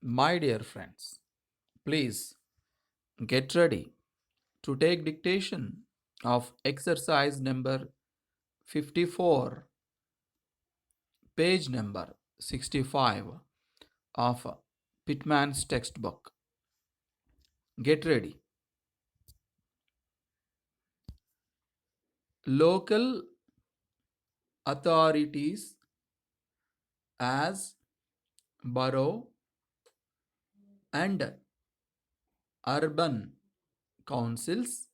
My dear friends, please get ready to take dictation of exercise number 54, page number 65 of Pitman's textbook. Get ready. Local authorities as borough and urban councils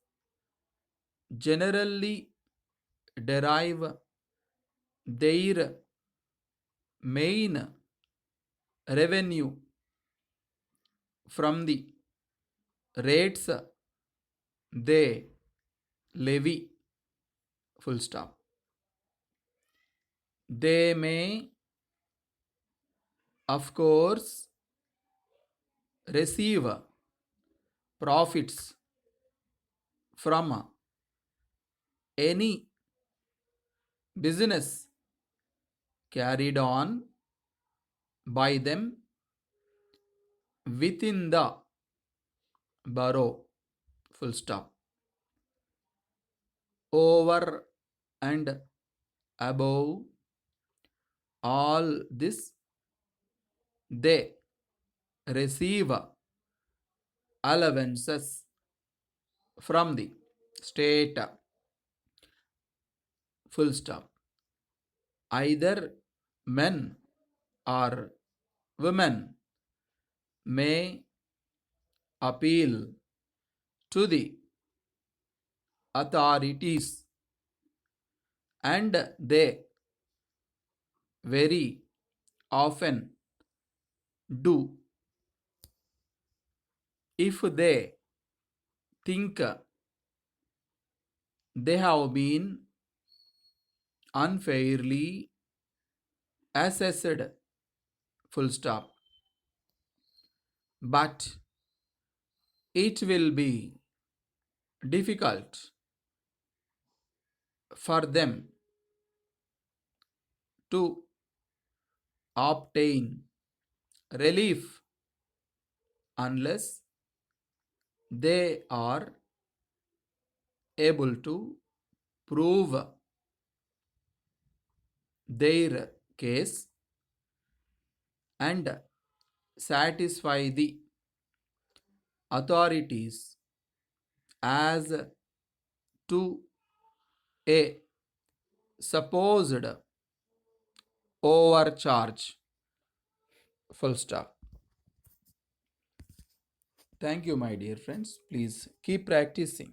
generally derive their main revenue from the rates they levy. Full stop. They may, of course, receive profits from any business carried on by them within the borough. Full stop. Over and above all this, they receive allowances from the state. Full stop. Either men or women may appeal to the authorities, and they very often do if they think they have been unfairly assessed. Full stop. But it will be difficult for them to obtain relief unless they are able to prove their case and satisfy the authorities as to a supposed overcharge. Full stop. Thank you, my dear friends. Please keep practicing.